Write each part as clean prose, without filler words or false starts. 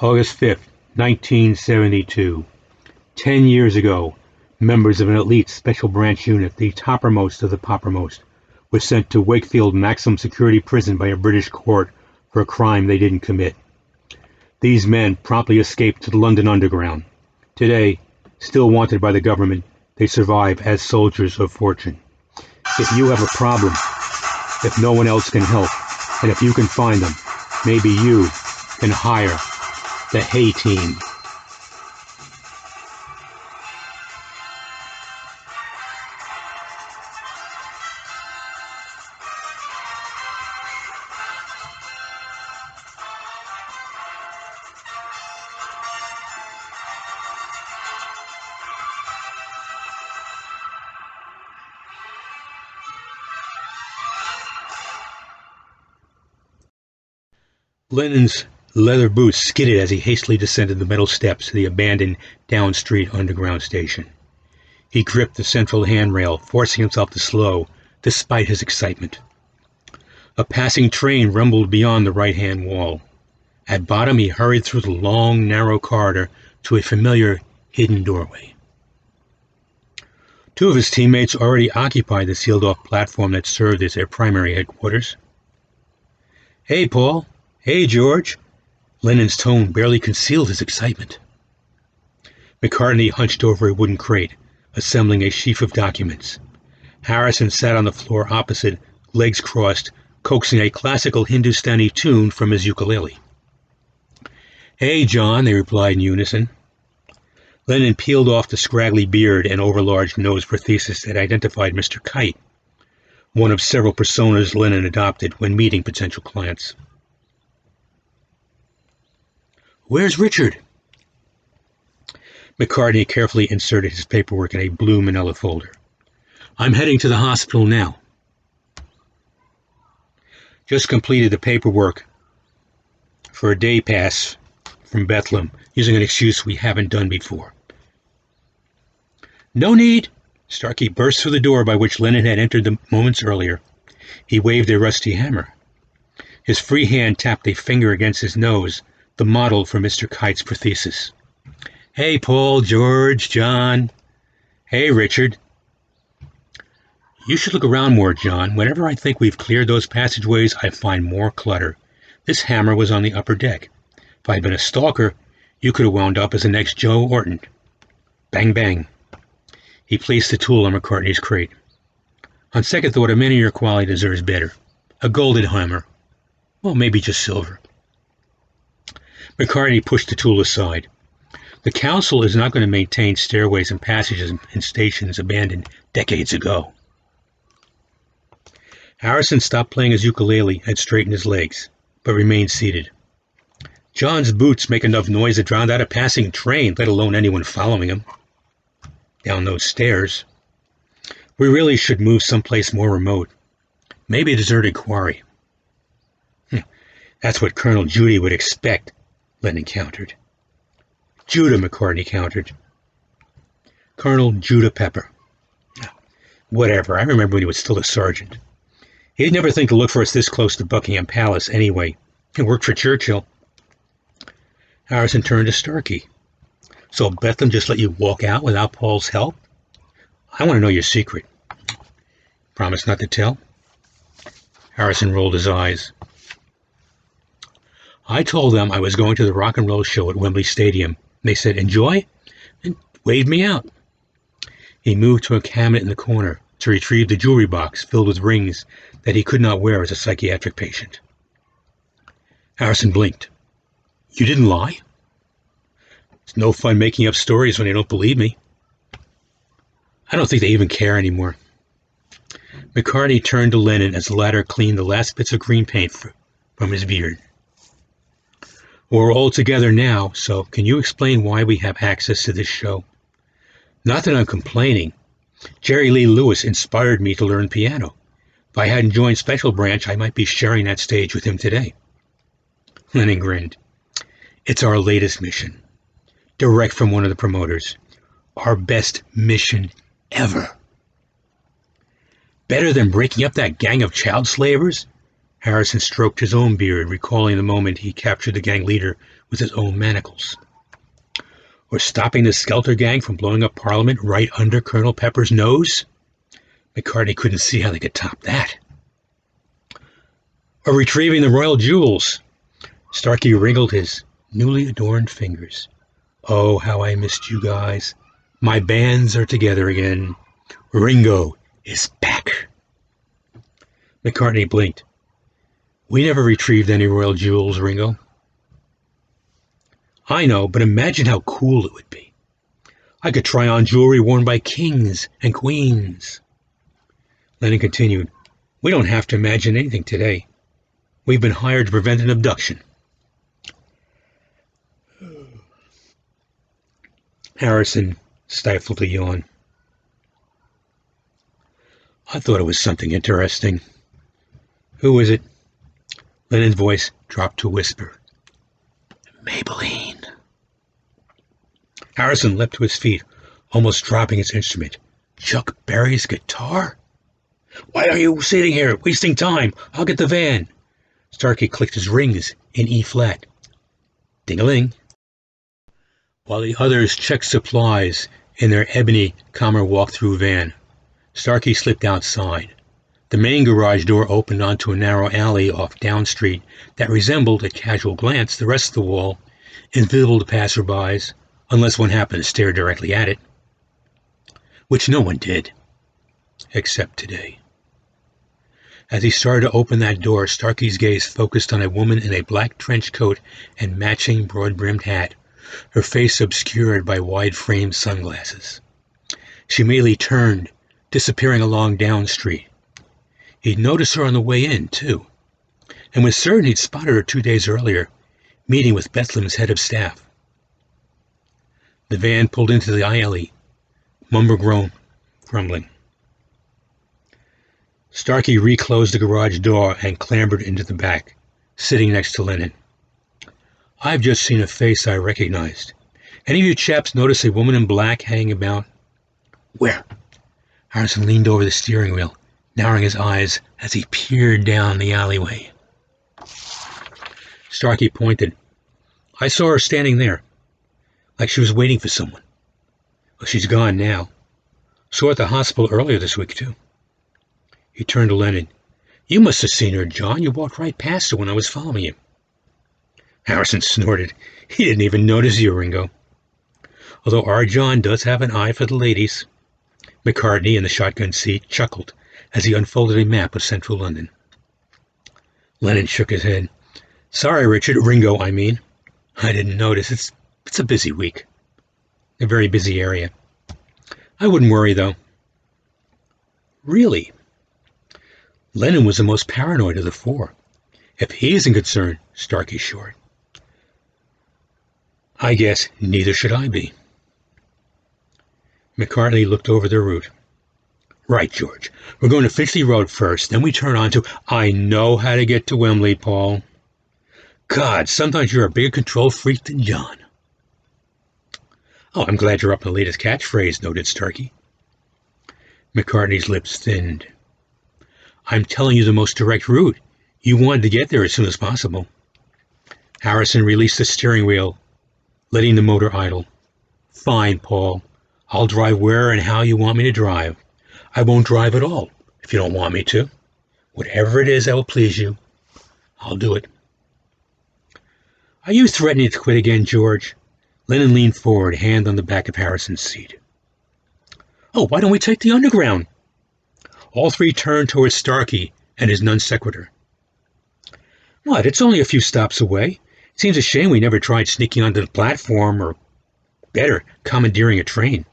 August 5th, 1972. 10 years ago, members of an elite special branch unit, the toppermost of the poppermost, were sent to Wakefield maximum security prison by a British court for a crime they didn't commit. These men promptly escaped to the London Underground. Today, still wanted by the government, they survive as soldiers of fortune. If you have a problem, if no one else can help, and if you can find them, maybe you can hire the Hay Team. Lennon's leather boots skidded as he hastily descended the metal steps of the abandoned Down Street Underground station. He gripped the central handrail, forcing himself to slow, despite his excitement. A passing train rumbled beyond the right-hand wall. At bottom, he hurried through the long, narrow corridor to a familiar, hidden doorway. Two of his teammates already occupied the sealed-off platform that served as their primary headquarters. "Hey, Paul. Hey, George." Lennon's tone barely concealed his excitement. McCartney hunched over a wooden crate, assembling a sheaf of documents. Harrison sat on the floor opposite, legs crossed, coaxing a classical Hindustani tune from his ukulele. "Hey, John," they replied in unison. Lennon peeled off the scraggly beard and overlarge nose prosthesis that identified Mr. Kite, one of several personas Lennon adopted when meeting potential clients. "Where's Richard?" McCartney carefully inserted his paperwork in a blue manila folder. "I'm heading to the hospital now. Just completed the paperwork for a day pass from Bethlehem, using an excuse we haven't done before." "No need." Starkey burst through the door by which Lennon had entered the moments earlier. He waved a rusty hammer. His free hand tapped a finger against his nose, the model for Mr. Kite's prosthesis. "Hey, Paul, George, John. Hey, Richard." "You should look around more, John. Whenever I think we've cleared those passageways, I find more clutter. This hammer was on the upper deck. If I'd been a stalker, you could have wound up as the next Joe Orton." Bang, bang. He placed the tool on McCartney's crate. "On second thought, a man of your quality deserves better. A golden hammer. Well, maybe just silver." McCartney pushed the tool aside. "The council is not going to maintain stairways and passages in stations abandoned decades ago." Harrison stopped playing his ukulele and straightened his legs, but remained seated. "John's boots make enough noise to drown out a passing train, let alone anyone following him down those stairs. We really should move someplace more remote. Maybe a deserted quarry." "That's what Colonel Judy would expect," Lennon countered. "Judah," McCartney countered. "Colonel Judah Pepper." Whatever, I remember when he was still a sergeant. He'd never think to look for us this close to Buckingham Palace anyway. It worked for Churchill. Harrison turned to Starkey. "So Bethlehem just let you walk out without Paul's help? I want to know your secret." "Promise not to tell?" Harrison rolled his eyes. "I told them I was going to the rock and roll show at Wembley Stadium. They said, 'Enjoy,' and waved me out." He moved to a cabinet in the corner to retrieve the jewelry box filled with rings that he could not wear as a psychiatric patient. Harrison blinked. "You didn't lie?" "It's no fun making up stories when they don't believe me." "I don't think they even care anymore." McCartney turned to Lennon as the latter cleaned the last bits of green paint from his beard. "We're all together now, so can you explain why we have access to this show? Not that I'm complaining. Jerry Lee Lewis inspired me to learn piano. If I hadn't joined Special Branch, I might be sharing that stage with him today." Lennon grinned. "It's our latest mission. Direct from one of the promoters. Our best mission ever." "Better than breaking up that gang of child slavers?" Harrison stroked his own beard, recalling the moment he captured the gang leader with his own manacles. Or stopping the Skelter gang from blowing up Parliament right under Colonel Pepper's nose? McCartney couldn't see how they could top that. Or retrieving the royal jewels? Starkey wrinkled his newly adorned fingers. Oh, how I missed you guys. My bands are together again. Ringo is back. McCartney blinked. We never retrieved any royal jewels, Ringo. I know, but imagine how cool it would be. I could try on jewelry worn by kings and queens. Lennon continued, we don't have to imagine anything today. We've been hired to prevent an abduction. Harrison stifled a yawn. I thought it was something interesting. Who is it? Lennon's voice dropped to a whisper. Maybelline. Harrison leapt to his feet, almost dropping his instrument. Chuck Berry's guitar? Why are you sitting here, wasting time? I'll get the van. Starkey clicked his rings in E-flat. Ding-a-ling. While the others checked supplies in their ebony Commer walk-through van, Starkey slipped outside. The main garage door opened onto a narrow alley off Down Street that resembled, at casual glance, the rest of the wall, invisible to passerbys, unless one happened to stare directly at it. Which no one did, except today. As he started to open that door, Starkey's gaze focused on a woman in a black trench coat and matching broad-brimmed hat, her face obscured by wide-framed sunglasses. She immediately turned, disappearing along Down Street. He'd noticed her on the way in, too, and was certain he'd spotted her 2 days earlier, meeting with Bethlehem's head of staff. The van pulled into the alley, grumbling. Starkey reclosed the garage door and clambered into the back, sitting next to Lennon. I've just seen a face I recognized. Any of you chaps notice a woman in black hanging about? Where? Harrison leaned over the steering wheel, narrowing his eyes as he peered down the alleyway. Starkey pointed. I saw her standing there, like she was waiting for someone. Well, she's gone now. Saw her at the hospital earlier this week, too. He turned to Lennon. You must have seen her, John. You walked right past her when I was following you. Harrison snorted. He didn't even notice you, Ringo. Although our John does have an eye for the ladies. McCartney, in the shotgun seat, chuckled as he unfolded a map of central London. Lennon shook his head. Sorry, Richard. Ringo, I mean. I didn't notice. It's a busy week. A very busy area. I wouldn't worry, though. Really? Lennon was the most paranoid of the four. If he isn't concerned, Starkey's short. I guess neither should I be. McCartney looked over their route. Right, George. We're going to Finchley Road first, then we turn on to... I know how to get to Wembley, Paul. God, sometimes you're a bigger control freak than John. Oh, I'm glad you're up on the latest catchphrase, noted Starkey. McCartney's lips thinned. I'm telling you the most direct route. You wanted to get there as soon as possible. Harrison released the steering wheel, letting the motor idle. Fine, Paul. I'll drive where and how you want me to drive. I won't drive at all, if you don't want me to. Whatever it is that will please you, I'll do it. Are you threatening to quit again, George? Lennon leaned forward, hand on the back of Harrison's seat. Oh, why don't we take the underground? All three turned towards Starkey and his non sequitur. What? It's only a few stops away. It seems a shame we never tried sneaking onto the platform, or, better, commandeering a train.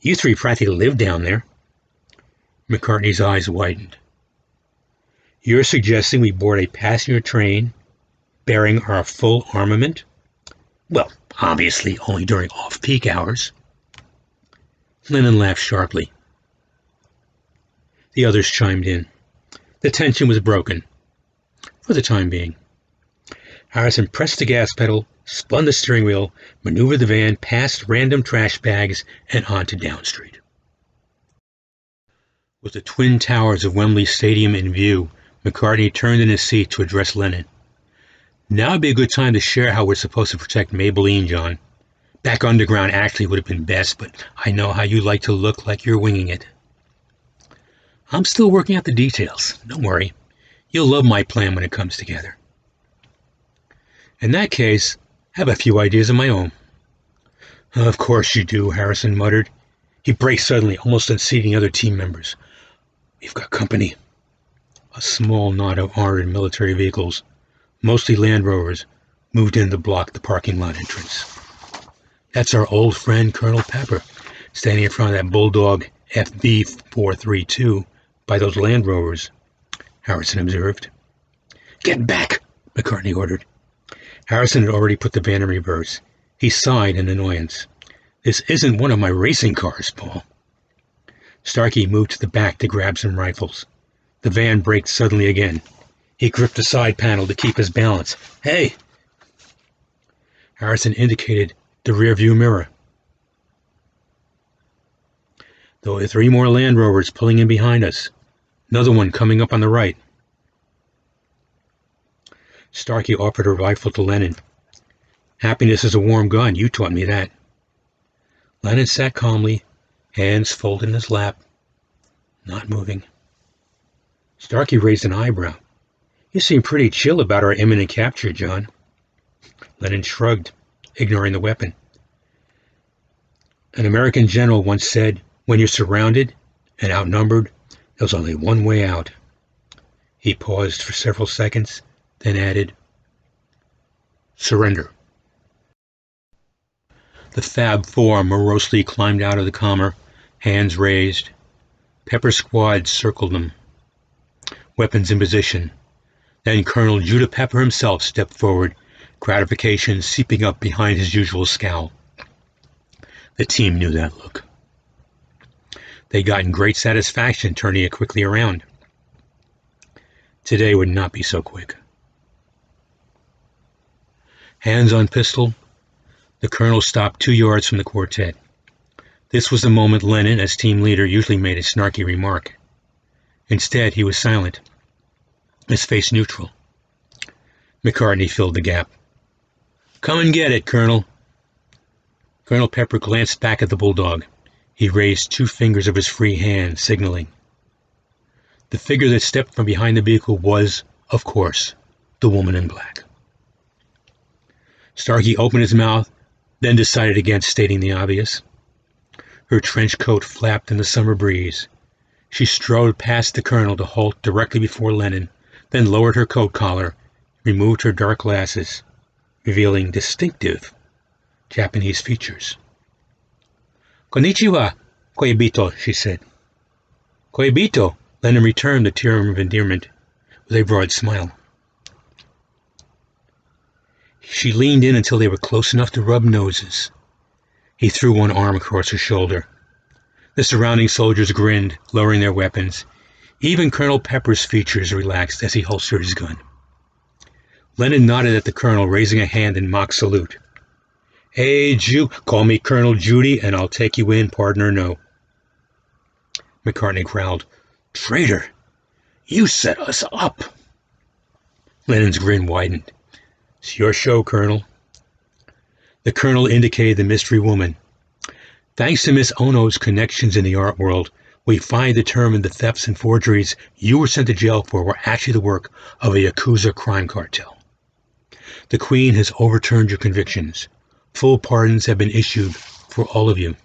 You three practically live down there. McCartney's eyes widened. You're suggesting we board a passenger train bearing our full armament? Well, obviously only during off-peak hours. Lennon laughed sharply. The others chimed in. The tension was broken, for the time being. Harrison pressed the gas pedal, spun the steering wheel, maneuvered the van past random trash bags and onto Down Street. With the twin towers of Wembley Stadium in view, McCartney turned in his seat to address Lennon. Now would be a good time to share how we're supposed to protect Maybelline, John. Back underground actually would have been best, but I know how you like to look like you're winging it. I'm still working out the details. Don't worry. You'll love my plan when it comes together. In that case, I have a few ideas of my own. Of course you do, Harrison muttered. He braked suddenly, almost unseating other team members. We've got company. A small knot of armored military vehicles, mostly Land Rovers, moved in to block the parking lot entrance. That's our old friend Colonel Pepper, standing in front of that Bulldog FB432 by those Land Rovers, Harrison observed. Get back, McCartney ordered. Harrison had already put the van in reverse. He sighed in annoyance. This isn't one of my racing cars, Paul. Starkey moved to the back to grab some rifles. The van braked suddenly again. He gripped the side panel to keep his balance. Hey! Harrison indicated the rearview mirror. There were 3 more Land Rovers pulling in behind us. Another one coming up on the right. Starkey offered a rifle to Lennon. Happiness is a warm gun. You taught me that. Lennon sat calmly, hands folded in his lap, not moving. Starkey raised an eyebrow. You seem pretty chill about our imminent capture, John. Lennon shrugged, ignoring the weapon. An American general once said, when you're surrounded and outnumbered, there's only one way out. He paused for several seconds, then added, surrender. The Fab Four morosely climbed out of the commer, hands raised. Pepper squads circled them, weapons in position. Then Colonel Judah Pepper himself stepped forward, gratification seeping up behind his usual scowl. The team knew that look. They'd gotten great satisfaction turning it quickly around. Today would not be so quick. Hands on pistol, the colonel stopped 2 yards from the quartet. This was the moment Lennon, as team leader, usually made a snarky remark. Instead, he was silent, his face neutral. McCartney filled the gap. Come and get it, Colonel. Colonel Pepper glanced back at the Bulldog. He raised 2 fingers of his free hand, signaling. The figure that stepped from behind the vehicle was, of course, the woman in black. Starkey opened his mouth, then decided against stating the obvious. Her trench coat flapped in the summer breeze. She strode past the colonel to halt directly before Lennon, then lowered her coat collar, removed her dark glasses, revealing distinctive Japanese features. Konnichiwa, Koibito, she said. Koibito, Lennon returned the term of endearment with a broad smile. She leaned in until they were close enough to rub noses. He threw one arm across her shoulder. The surrounding soldiers grinned, lowering their weapons. Even Colonel Pepper's features relaxed as he holstered his gun. Lennon nodded at the colonel, raising a hand in mock salute. Hey, call me Colonel Judy, and I'll take you in, pardon or no. McCartney growled, Traitor! You set us up! Lennon's grin widened. It's your show, Colonel. The colonel indicated the mystery woman. Thanks to Miss Ono's connections in the art world, we finally determined the thefts and forgeries you were sent to jail for were actually the work of a Yakuza crime cartel. The Queen has overturned your convictions. Full pardons have been issued for all of you.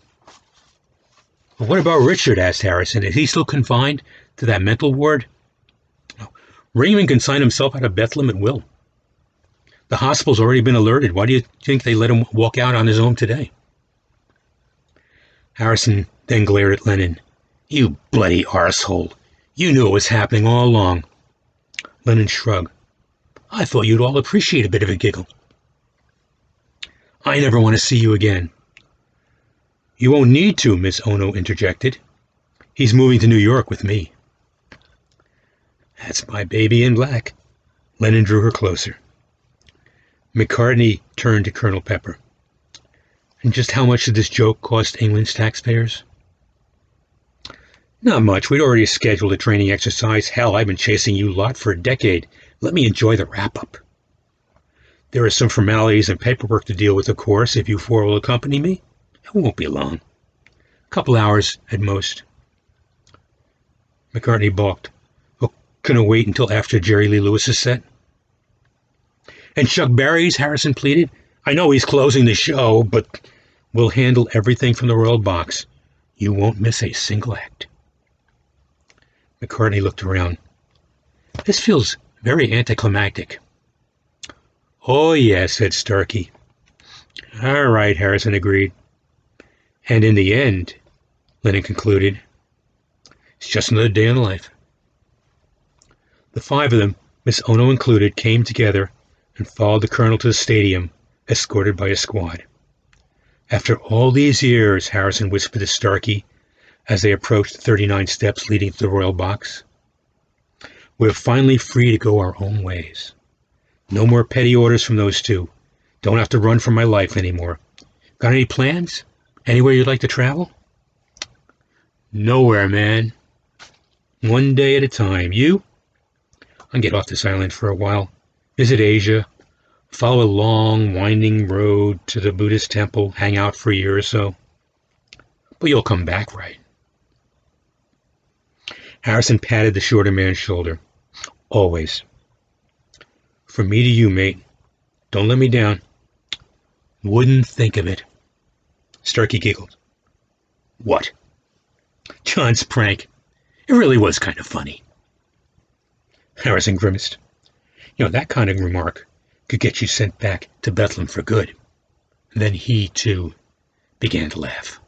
Well, what about Richard? Asked Harrison. Is he still confined to that mental ward? No. Raymond can sign himself out of Bethlehem at will. The hospital's already been alerted. Why do you think they let him walk out on his own today? Harrison then glared at Lennon. You bloody arsehole. You knew it was happening all along. Lennon shrugged. I thought you'd all appreciate a bit of a giggle. I never want to see you again. You won't need to, Miss Ono interjected. He's moving to New York with me. That's my baby in black. Lennon drew her closer. McCartney turned to Colonel Pepper. And just how much did this joke cost England's taxpayers? Not much. We'd already scheduled a training exercise. Hell, I've been chasing you lot for a decade. Let me enjoy the wrap-up. There are some formalities and paperwork to deal with, of course, if you four will accompany me. It won't be long. A couple hours at most. McCartney balked. Well, can I wait until after Jerry Lee Lewis's set? And Chuck Berry's, Harrison pleaded. I know he's closing the show, but we'll handle everything from the Royal Box. You won't miss a single act. McCartney looked around. This feels very anticlimactic. Oh, yeah, said Starkey. All right, Harrison agreed. And in the end, Lennon concluded, it's just another day in life. The five of them, Miss Ono included, came together and followed the Colonel to the stadium, escorted by a squad. After all these years, Harrison whispered to Starkey as they approached the 39 steps leading to the Royal Box, we're finally free to go our own ways. No more petty orders from those two. Don't have to run for my life anymore. Got any plans? Anywhere you'd like to travel? Nowhere, man. One day at a time. You? I'll get off this island for a while. Visit Asia. Follow a long, winding road to the Buddhist temple. Hang out for a year or so. But you'll come back, right? Harrison patted the shorter man's shoulder. Always. From me to you, mate. Don't let me down. Wouldn't think of it. Starkey giggled. What? John's prank. It really was kind of funny. Harrison grimaced. That kind of remark could get you sent back to Bethlehem for good. Then he, too, began to laugh.